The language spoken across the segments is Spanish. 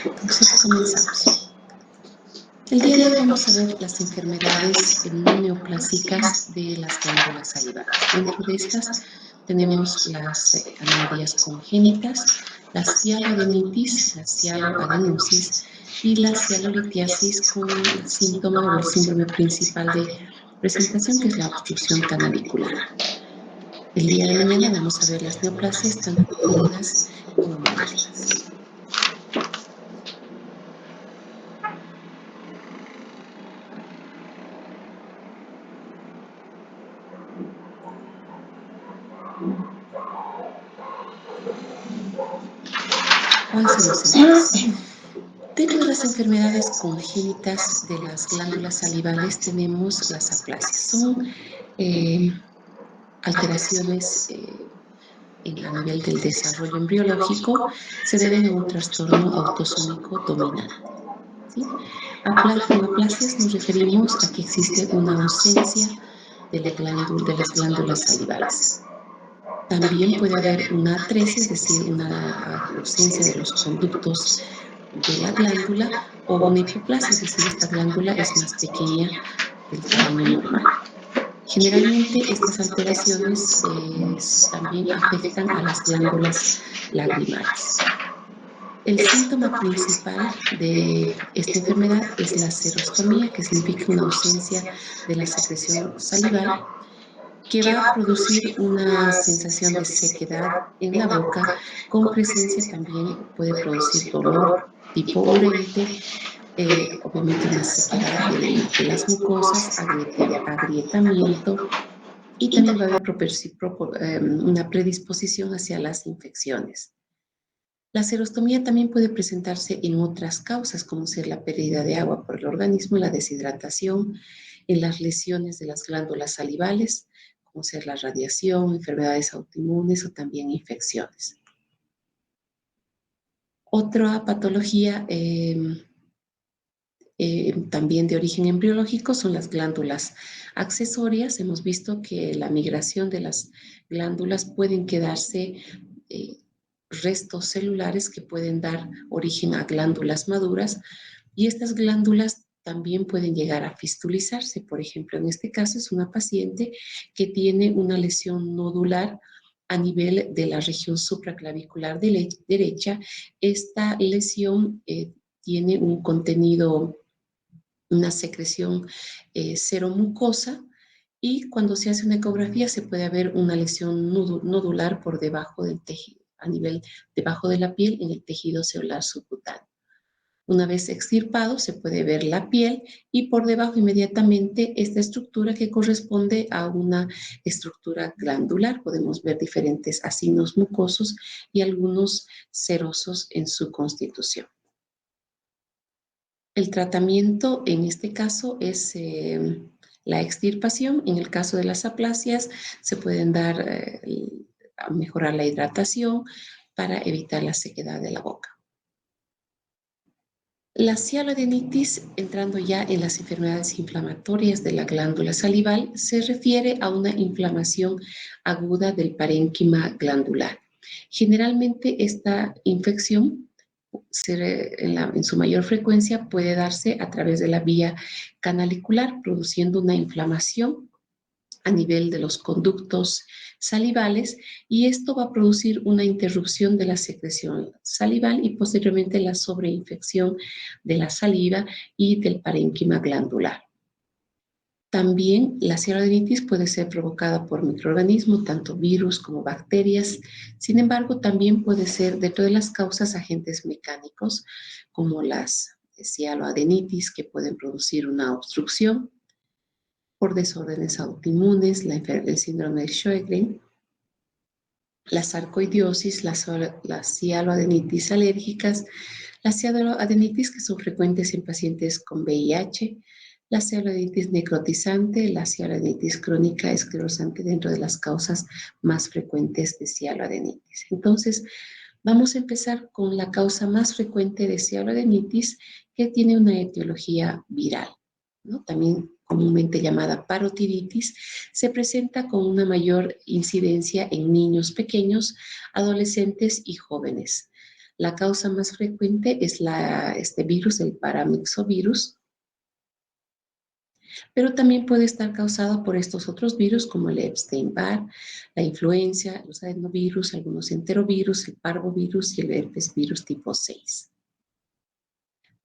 Entonces comenzamos. El día de hoy vamos a ver las enfermedades no neoplásicas de las glándulas salivales. Dentro de estas tenemos las anomalias congénitas, la cialoadenitis, la cialoadenosis y la cialolitiasis con el síntoma o el síndrome principal de presentación, que es la obstrucción canalicular. El día de mañana vamos a ver las neoplasias, tanto benignas como malignas. Avancemos entonces. Dentro de las enfermedades congénitas de las glándulas salivales tenemos las aplasias. Son alteraciones a nivel del desarrollo embriológico, se deben a un trastorno autosómico dominante. ¿Sí? Con aplasias nos referimos a que existe una ausencia de las glándulas salivales. También puede haber una atresia, es decir, una ausencia de los conductos de la glándula, o una hipoplasia, es decir, esta glándula es más pequeña del tamaño normal. Generalmente estas alteraciones también afectan a las glándulas lagrimales. El síntoma principal de esta enfermedad es la xerostomía, que significa una ausencia de la secreción salival, que va a producir una sensación de sequedad en la boca, con presencia también puede producir dolor tipo urente, obviamente una sequedad de las mucosas, agrietamiento, y también va a haber una predisposición hacia las infecciones. La xerostomía también puede presentarse en otras causas, como ser la pérdida de agua por el organismo, la deshidratación, en las lesiones de las glándulas salivales, como ser la radiación, enfermedades autoinmunes o también infecciones. Otra patología también de origen embriológico son las glándulas accesorias. Hemos visto que la migración de las glándulas pueden quedarse restos celulares que pueden dar origen a glándulas maduras, y estas glándulas también pueden llegar a fistulizarse. Por ejemplo, en este caso es una paciente que tiene una lesión nodular a nivel de la región supraclavicular derecha. Esta lesión tiene un contenido, una secreción seromucosa, y cuando se hace una ecografía se puede ver una lesión nodular por debajo del tejido, a nivel debajo de la piel, en el tejido celular subcutáneo. Una vez extirpado se puede ver la piel, y por debajo inmediatamente esta estructura que corresponde a una estructura glandular. Podemos ver diferentes acinos mucosos y algunos serosos en su constitución. El tratamiento en este caso es la extirpación. En el caso de las aplasias se pueden dar a mejorar la hidratación para evitar la sequedad de la boca. La cialoadenitis, entrando ya en las enfermedades inflamatorias de la glándula salival, se refiere a una inflamación aguda del parénquima glandular. Generalmente esta infección en su mayor frecuencia puede darse a través de la vía canalicular, produciendo una inflamación a nivel de los conductos salivales, y esto va a producir una interrupción de la secreción salival y posteriormente la sobreinfección de la saliva y del parénquima glandular. También la cialoadenitis puede ser provocada por microorganismos, tanto virus como bacterias. Sin embargo, también puede ser, dentro de las causas, agentes mecánicos, como las cialoadenitis, que pueden producir una obstrucción por desórdenes autoinmunes, el síndrome de Sjögren, la sarcoidiosis, las cialoadenitis alérgicas, las cialoadenitis que son frecuentes en pacientes con VIH, la cialoadenitis necrotizante, la cialoadenitis crónica esclerosante, dentro de las causas más frecuentes de cialoadenitis. Entonces, vamos a empezar con la causa más frecuente de cialoadenitis, que tiene una etiología viral, ¿no? También comúnmente llamada parotiditis. Se presenta con una mayor incidencia en niños pequeños, adolescentes y jóvenes. La causa más frecuente es este virus, el paramyxovirus, pero también puede estar causado por estos otros virus como el Epstein-Barr, la influenza, los adenovirus, algunos enterovirus, el parvovirus y el herpes virus tipo 6.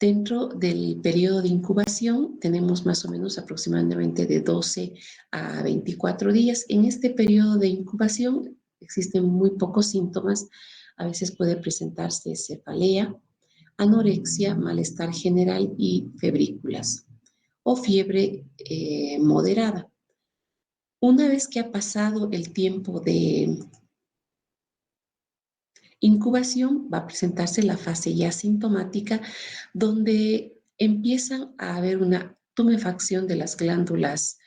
Dentro del periodo de incubación tenemos más o menos aproximadamente de 12 a 24 días. En este periodo de incubación existen muy pocos síntomas. A veces puede presentarse cefalea, anorexia, malestar general y febrículas o fiebre moderada. Una vez que ha pasado el tiempo de incubación, va a presentarse la fase ya sintomática, donde empiezan a haber una tumefacción de las glándulas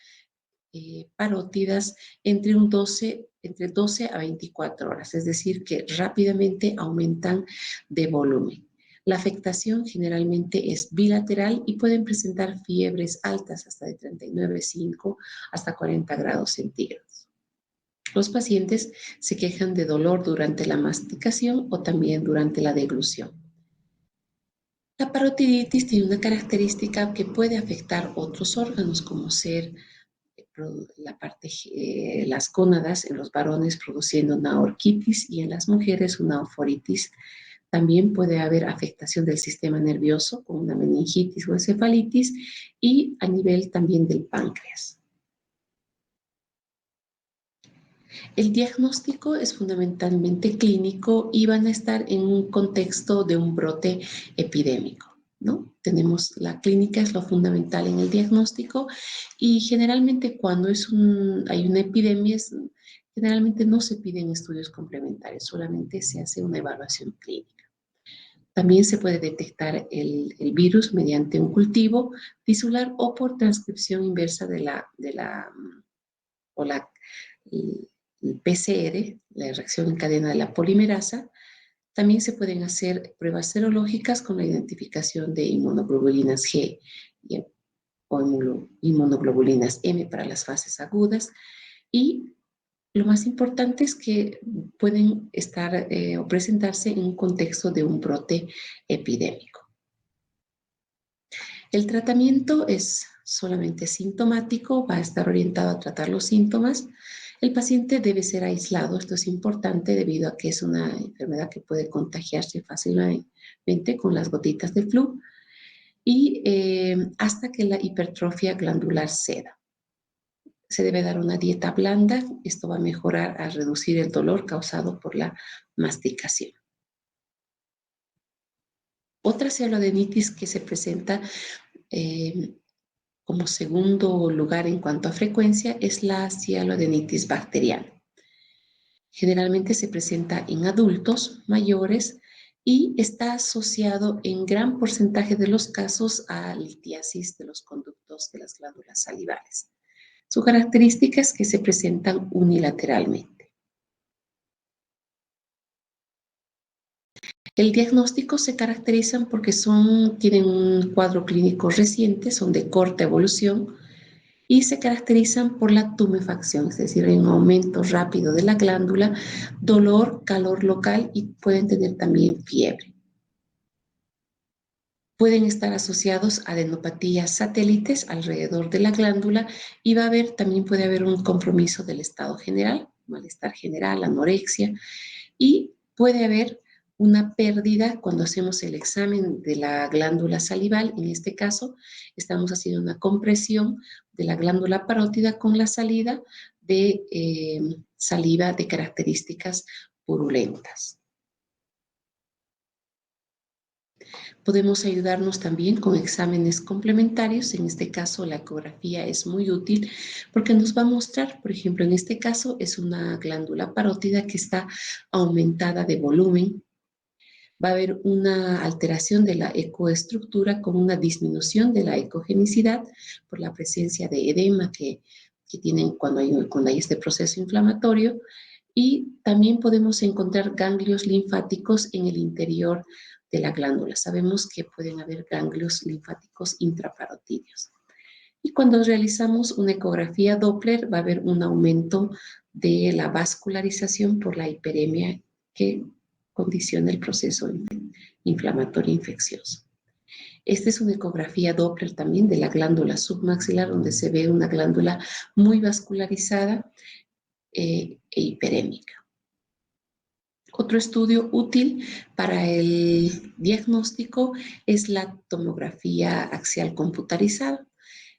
parótidas entre 12 a 24 horas, es decir, que rápidamente aumentan de volumen. La afectación generalmente es bilateral y pueden presentar fiebres altas hasta de 39,5 hasta 40 grados centígrados. Los pacientes se quejan de dolor durante la masticación o también durante la deglución. La parotiditis tiene una característica que puede afectar otros órganos, como ser las gónadas en los varones produciendo una orquitis y en las mujeres una oforitis. También puede haber afectación del sistema nervioso con una meningitis o encefalitis y a nivel también del páncreas. El diagnóstico es fundamentalmente clínico y van a estar en un contexto de un brote epidémico, ¿no? Tenemos la clínica, es lo fundamental en el diagnóstico y generalmente cuando hay una epidemia, generalmente no se piden estudios complementarios, solamente se hace una evaluación clínica. También se puede detectar el virus mediante un cultivo tisular o por transcripción inversa o la el PCR, la reacción en cadena de la polimerasa. También se pueden hacer pruebas serológicas con la identificación de inmunoglobulinas G o inmunoglobulinas M para las fases agudas. Y lo más importante es que pueden estar o presentarse en un contexto de un brote epidémico. El tratamiento es solamente sintomático, va a estar orientado a tratar los síntomas. El paciente debe ser aislado, esto es importante debido a que es una enfermedad que puede contagiarse fácilmente con las gotitas de flu y hasta que la hipertrofia glandular ceda. Se debe dar una dieta blanda, esto va a mejorar a reducir el dolor causado por la masticación. Otra cialodenitis que se presenta como segundo lugar en cuanto a frecuencia es la cialodenitis bacteriana. Generalmente se presenta en adultos mayores y está asociado en gran porcentaje de los casos a litiasis de los conductos de las glándulas salivales. Su característica es que se presentan unilateralmente. El diagnóstico se caracterizan porque tienen un cuadro clínico reciente, son de corta evolución y se caracterizan por la tumefacción, es decir, hay un aumento rápido de la glándula, dolor, calor local y pueden tener también fiebre. Pueden estar asociados a adenopatías satélites alrededor de la glándula y también puede haber un compromiso del estado general, malestar general, anorexia, y puede haber una pérdida cuando hacemos el examen de la glándula salival. En este caso, estamos haciendo una compresión de la glándula parótida con la salida de saliva de características purulentas. Podemos ayudarnos también con exámenes complementarios. En este caso, la ecografía es muy útil porque nos va a mostrar, por ejemplo, en este caso es una glándula parótida que está aumentada de volumen. Va a haber una alteración de la ecoestructura con una disminución de la ecogenicidad por la presencia de edema que tienen cuando hay este proceso inflamatorio. Y también podemos encontrar ganglios linfáticos en el interior de la glándula. Sabemos que pueden haber ganglios linfáticos intraparotídeos. Y cuando realizamos una ecografía Doppler va a haber un aumento de la vascularización por la hiperemia que condiciona el proceso inflamatorio infeccioso. Esta es una ecografía Doppler también de la glándula submaxilar, donde se ve una glándula muy vascularizada e hiperémica. Otro estudio útil para el diagnóstico es la tomografía axial computarizada.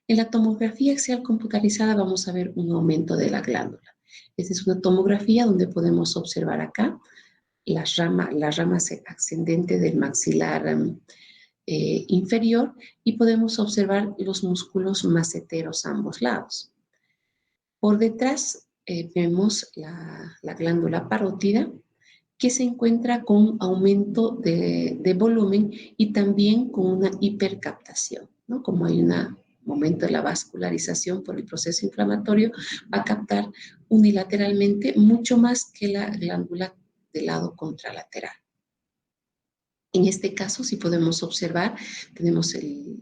En la tomografía axial computarizada vamos a ver un aumento de la glándula. Esta es una tomografía donde podemos observar acá la rama ascendente del maxilar inferior y podemos observar los músculos maceteros a ambos lados. Por detrás vemos la glándula parótida, que se encuentra con aumento de volumen y también con una hipercaptación, ¿no? Como hay un momento de la vascularización por el proceso inflamatorio, va a captar unilateralmente mucho más que la glándula del lado contralateral. En este caso, si podemos observar, tenemos el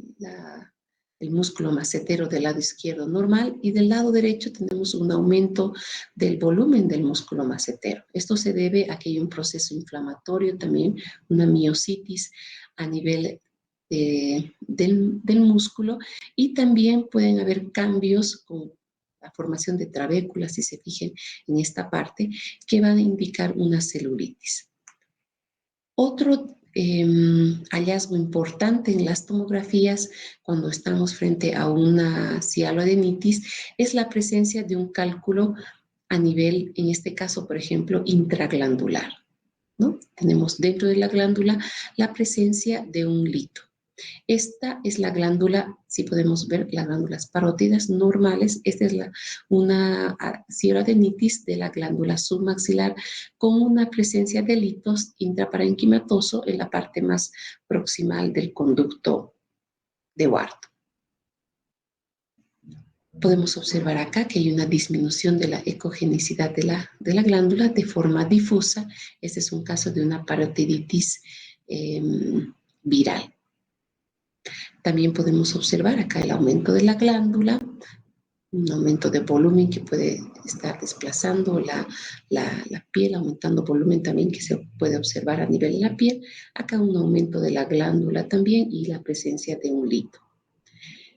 músculo macetero del lado izquierdo normal y del lado derecho tenemos un aumento del volumen del músculo macetero. Esto se debe a que hay un proceso inflamatorio también, una miositis a nivel del músculo, y también pueden haber cambios con la formación de trabéculas, si se fijen en esta parte, que van a indicar una celulitis. Otro hallazgo importante en las tomografías cuando estamos frente a una cialoadenitis es la presencia de un cálculo a nivel, en este caso, por ejemplo, intraglandular, ¿no? Tenemos dentro de la glándula la presencia de un lito. Esta es la glándula, si podemos ver las glándulas parótidas normales. Esta es una cialoadenitis de la glándula submaxilar con una presencia de litos intraparenquimatoso en la parte más proximal del conducto de Ward. Podemos observar acá que hay una disminución de la ecogenicidad de la glándula de forma difusa. Este es un caso de una parotiditis viral. También podemos observar acá el aumento de la glándula, un aumento de volumen que puede estar desplazando la piel, aumentando volumen también que se puede observar a nivel de la piel. Acá un aumento de la glándula también y la presencia de un lito.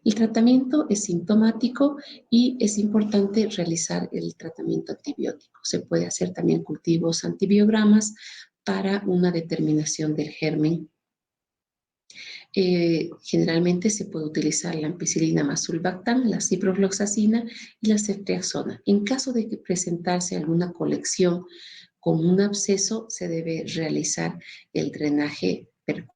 El tratamiento es sintomático y es importante realizar el tratamiento antibiótico. Se puede hacer también cultivos antibiogramas para una determinación del germen. Generalmente se puede utilizar la ampicilina más sulbactam, la ciprofloxacina y la ceftriaxona. En caso de que presentarse alguna colección con un absceso, se debe realizar el drenaje percutáneo.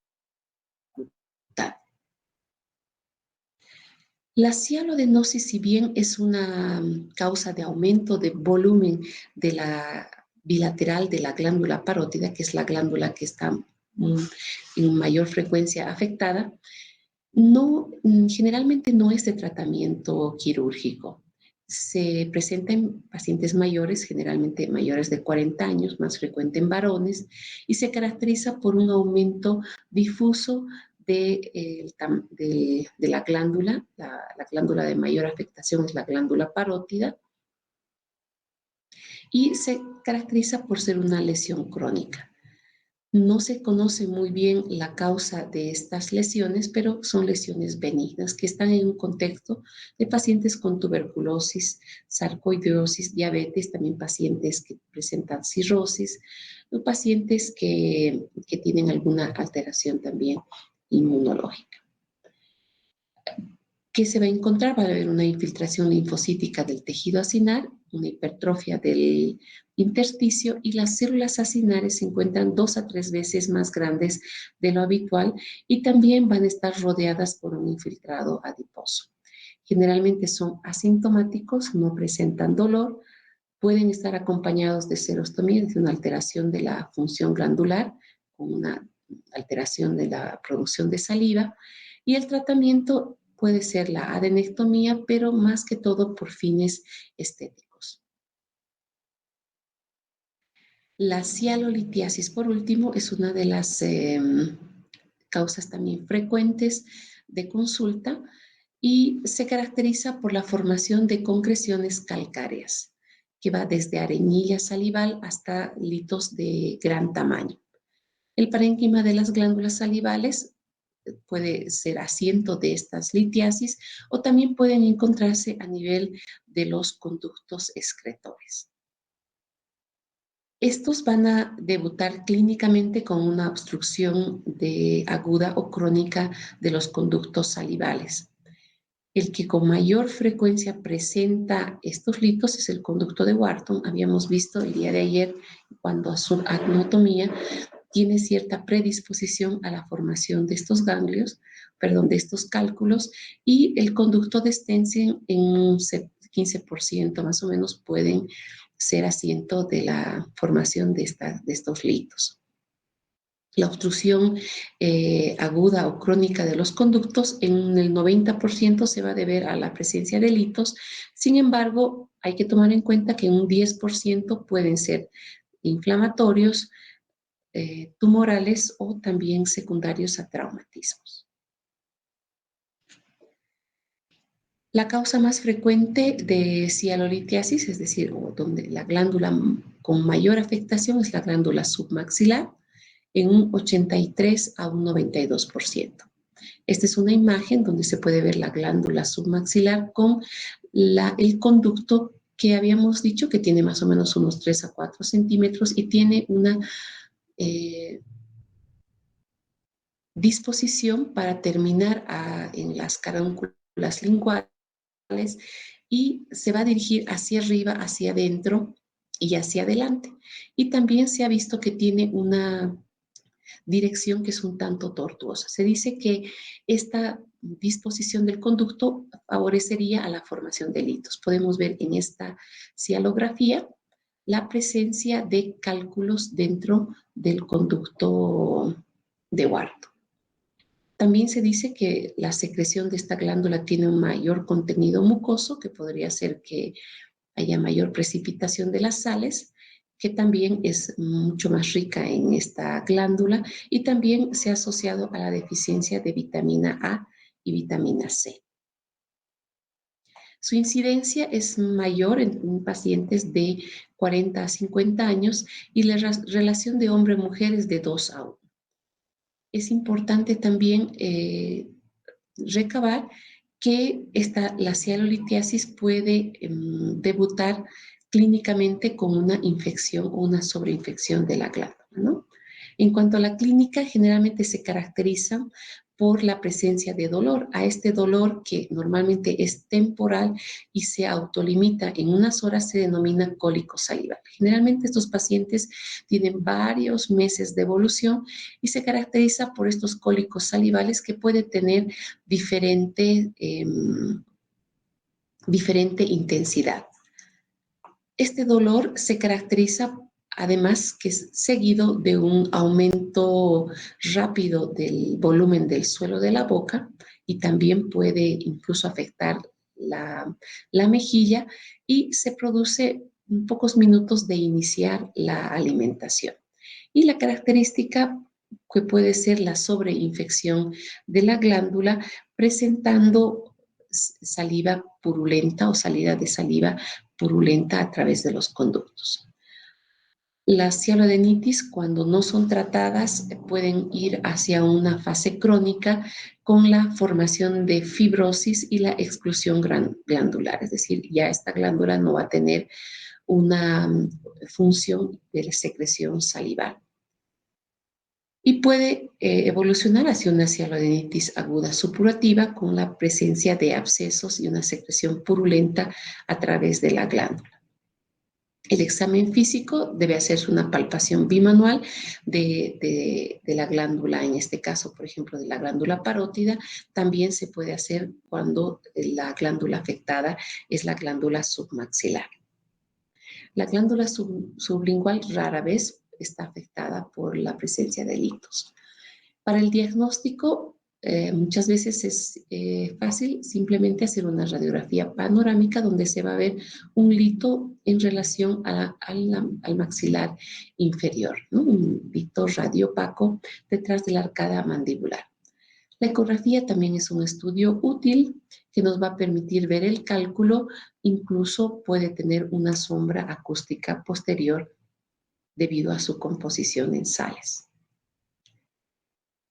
La cialoadenosis, si bien es una causa de aumento de volumen de la bilateral de la glándula parótida, que es la glándula que está en mayor frecuencia afectada, generalmente no es de tratamiento quirúrgico. Se presenta en pacientes mayores, generalmente mayores de 40 años, más frecuente en varones, y se caracteriza por un aumento difuso de la glándula. La glándula de mayor afectación es la glándula parótida, y se caracteriza por ser una lesión crónica. No se conoce muy bien la causa de estas lesiones, pero son lesiones benignas que están en un contexto de pacientes con tuberculosis, sarcoidosis, diabetes, también pacientes que presentan cirrosis, pacientes que tienen alguna alteración también inmunológica. ¿Qué se va a encontrar? Va a haber una infiltración linfocítica del tejido acinar, una hipertrofia del intersticio, y las células acinares se encuentran 2 a 3 veces más grandes de lo habitual y también van a estar rodeadas por un infiltrado adiposo. Generalmente son asintomáticos, no presentan dolor, pueden estar acompañados de serostomía, de una alteración de la función glandular, con una alteración de la producción de saliva, y el tratamiento puede ser la adenectomía, pero más que todo por fines estéticos. La cialolitiasis, por último, es una de las causas también frecuentes de consulta y se caracteriza por la formación de concreciones calcáreas, que va desde arenilla salival hasta litos de gran tamaño. El parénquima de las glándulas salivales puede ser asiento de estas litiasis o también pueden encontrarse a nivel de los conductos excretores. Estos van a debutar clínicamente con una obstrucción aguda o crónica de los conductos salivales. El que con mayor frecuencia presenta estos litos es el conducto de Wharton. Habíamos visto el día de ayer, cuando a su anatomía tiene cierta predisposición a la formación de estos ganglios, de estos cálculos, y el conducto de Stensen en un 15% más o menos pueden ser asiento de la formación de estos litos. La obstrucción aguda o crónica de los conductos en el 90% se va a deber a la presencia de litos. Sin embargo, hay que tomar en cuenta que en un 10% pueden ser inflamatorios, tumorales o también secundarios a traumatismos. La causa más frecuente de cialolitiasis, es decir, donde la glándula con mayor afectación es la glándula submaxilar, en un 83 a un 92%. Esta es una imagen donde se puede ver la glándula submaxilar con el conducto que habíamos dicho que tiene más o menos unos 3 a 4 centímetros y tiene una disposición para terminar en las carúnculas linguales y se va a dirigir hacia arriba, hacia adentro y hacia adelante. Y también se ha visto que tiene una dirección que es un tanto tortuosa. Se dice que esta disposición del conducto favorecería a la formación de litos. Podemos ver en esta cialografía la presencia de cálculos dentro del conducto de Wharton. También se dice que la secreción de esta glándula tiene un mayor contenido mucoso, que podría ser que haya mayor precipitación de las sales, que también es mucho más rica en esta glándula y también se ha asociado a la deficiencia de vitamina A y vitamina C. Su incidencia es mayor en pacientes de 40 a 50 años y la relación de hombre-mujer es de 2 a 1. Es importante también recabar que la cialolitiasis puede debutar clínicamente con una infección o una sobreinfección de la glándula, ¿no? En cuanto a la clínica, generalmente se caracteriza por la presencia de dolor. A este dolor, que normalmente es temporal y se autolimita en unas horas, se denomina cólico salival. Generalmente estos pacientes tienen varios meses de evolución y se caracteriza por estos cólicos salivales que pueden tener diferente intensidad. Este dolor se caracteriza además que es seguido de un aumento rápido del volumen del suelo de la boca y también puede incluso afectar la mejilla y se produce en pocos minutos de iniciar la alimentación. Y la característica que puede ser la sobreinfección de la glándula presentando saliva purulenta o salida de saliva purulenta a través de los conductos. Las cialodenitis, cuando no son tratadas, pueden ir hacia una fase crónica con la formación de fibrosis y la exclusión glandular, es decir, ya esta glándula no va a tener una función de secreción salival. Y puede evolucionar hacia una cialodenitis aguda supurativa con la presencia de abscesos y una secreción purulenta a través de la glándula. El examen físico debe hacerse una palpación bimanual de la glándula, en este caso, por ejemplo, de la glándula parótida. También se puede hacer cuando la glándula afectada es la glándula submaxilar. La glándula sublingual rara vez está afectada por la presencia de litos. Para el diagnóstico, muchas veces es fácil simplemente hacer una radiografía panorámica donde se va a ver un lito en relación al maxilar inferior, ¿no? Un lito radiopaco detrás de la arcada mandibular. La ecografía también es un estudio útil que nos va a permitir ver el cálculo, incluso puede tener una sombra acústica posterior debido a su composición en sales.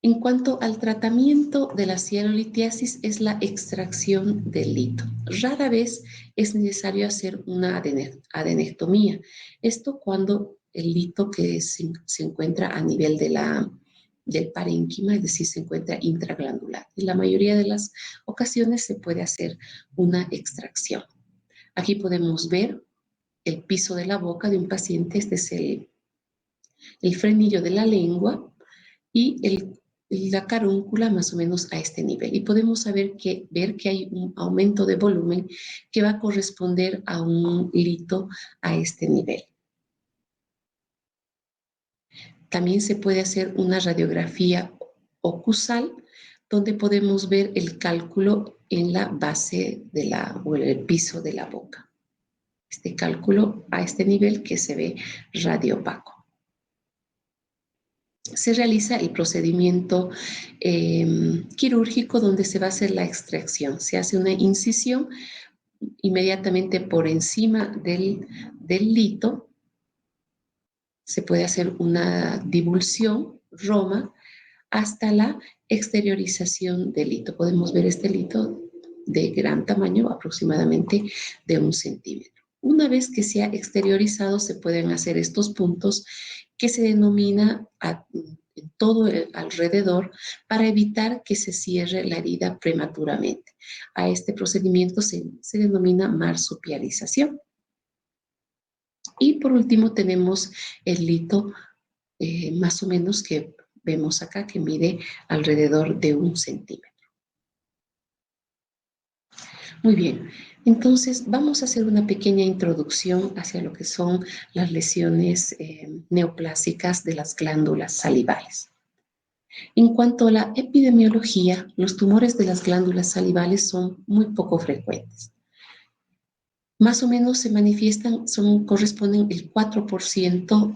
En cuanto al tratamiento de la hialolitiasis, es la extracción del lito. Rara vez es necesario hacer una adenectomía. Esto cuando el lito que se encuentra a nivel del parénquima, es decir, se encuentra intraglandular. En la mayoría de las ocasiones se puede hacer una extracción. Aquí podemos ver el piso de la boca de un paciente. Este es el frenillo de la lengua y la carúncula más o menos a este nivel. Y podemos ver que hay un aumento de volumen que va a corresponder a un lito a este nivel. También se puede hacer una radiografía ocusal, donde podemos ver el cálculo en la base o en el piso de la boca. Este cálculo a este nivel que se ve radiopaco. Se realiza el procedimiento quirúrgico donde se va a hacer la extracción. Se hace una incisión inmediatamente por encima del lito. Se puede hacer una divulsión, roma, hasta la exteriorización del lito. Podemos ver este lito de gran tamaño, aproximadamente de 1 centímetro. Una vez que se ha exteriorizado, se pueden hacer estos puntos que se denomina en todo alrededor para evitar que se cierre la herida prematuramente. A este procedimiento se denomina marsupialización. Y por último tenemos el lito más o menos que vemos acá, que mide alrededor de 1 centímetro. Muy bien, entonces vamos a hacer una pequeña introducción hacia lo que son las lesiones neoplásicas de las glándulas salivales. En cuanto a la epidemiología, los tumores de las glándulas salivales son muy poco frecuentes. Más o menos se manifiestan, corresponden el 4%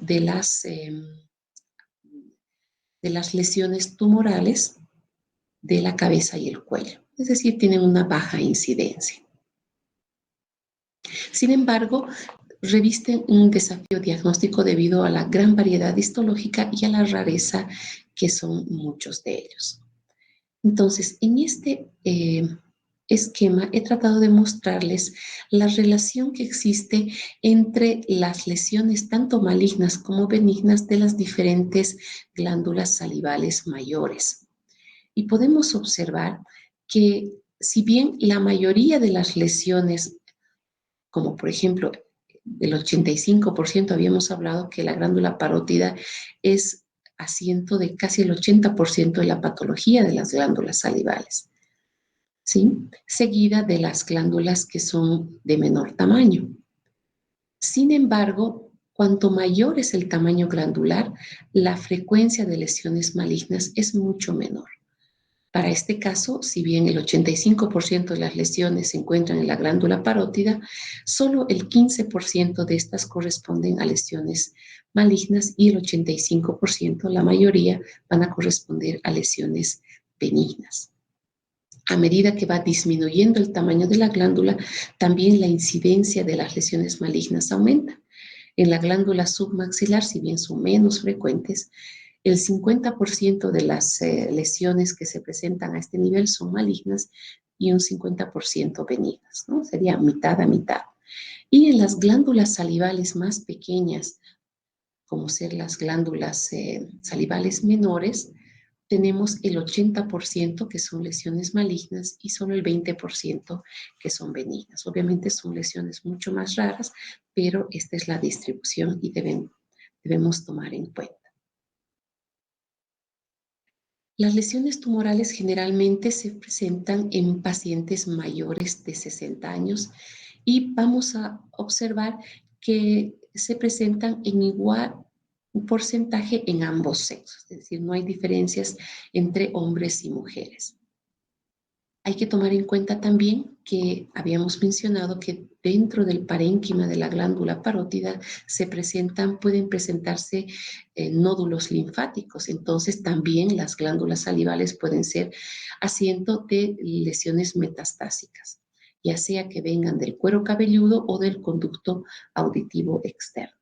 de las lesiones tumorales de la cabeza y el cuello. Es decir, tienen una baja incidencia. Sin embargo, revisten un desafío diagnóstico debido a la gran variedad histológica y a la rareza que son muchos de ellos. Entonces, en este esquema he tratado de mostrarles la relación que existe entre las lesiones tanto malignas como benignas de las diferentes glándulas salivales mayores. Y podemos observar que si bien la mayoría de las lesiones, como por ejemplo el 85%, habíamos hablado que la glándula parótida es asiento de casi el 80% de la patología de las glándulas salivales, ¿sí? Seguida de las glándulas que son de menor tamaño. Sin embargo, cuanto mayor es el tamaño glandular, la frecuencia de lesiones malignas es mucho menor. Para este caso, si bien el 85% de las lesiones se encuentran en la glándula parótida, solo el 15% de estas corresponden a lesiones malignas y el 85%, la mayoría, van a corresponder a lesiones benignas. A medida que va disminuyendo el tamaño de la glándula, también la incidencia de las lesiones malignas aumenta. En la glándula submaxilar, si bien son menos frecuentes, el 50% de las lesiones que se presentan a este nivel son malignas y un 50% benignas, ¿no? Sería mitad a mitad. Y en las glándulas salivales más pequeñas, como ser las glándulas salivales menores, tenemos el 80% que son lesiones malignas y solo el 20% que son benignas. Obviamente son lesiones mucho más raras, pero esta es la distribución y debemos tomar en cuenta. Las lesiones tumorales generalmente se presentan en pacientes mayores de 60 años y vamos a observar que se presentan en igual porcentaje en ambos sexos, es decir, no hay diferencias entre hombres y mujeres. Hay que tomar en cuenta también que habíamos mencionado que dentro del parénquima de la glándula parótida pueden presentarse nódulos linfáticos. Entonces también las glándulas salivales pueden ser asiento de lesiones metastásicas, ya sea que vengan del cuero cabelludo o del conducto auditivo externo.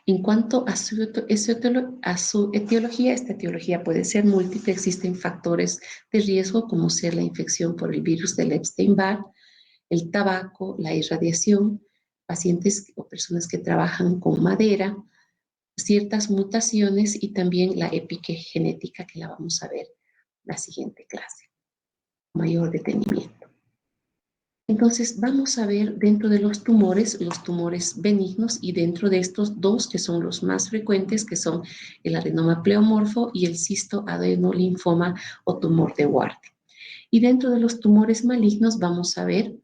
En cuanto a su etiología, esta etiología puede ser múltiple. Existen factores de riesgo como ser la infección por el virus del Epstein-Barr, el tabaco, la irradiación, pacientes o personas que trabajan con madera, ciertas mutaciones y también la epigenética, que la vamos a ver la siguiente clase, mayor detenimiento. Entonces, vamos a ver dentro de los tumores benignos, y dentro de estos dos que son los más frecuentes, que son el adenoma pleomorfo y el cistoadenolinfoma o tumor de Ward. Y dentro de los tumores malignos vamos a ver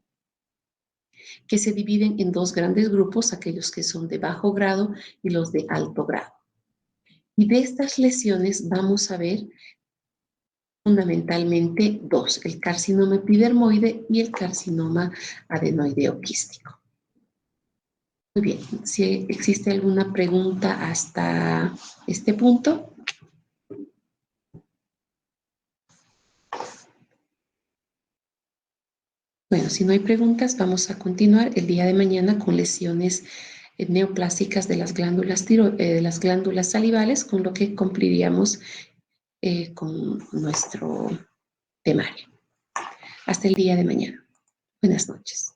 que se dividen en dos grandes grupos, aquellos que son de bajo grado y los de alto grado. Y de estas lesiones vamos a ver fundamentalmente dos: el carcinoma epidermoide y el carcinoma adenoideo quístico. Muy bien, si existe alguna pregunta hasta este punto. Bueno, si no hay preguntas, vamos a continuar el día de mañana con lesiones neoplásicas de las glándulas salivales, con lo que cumpliríamos con nuestro temario. Hasta el día de mañana. Buenas noches.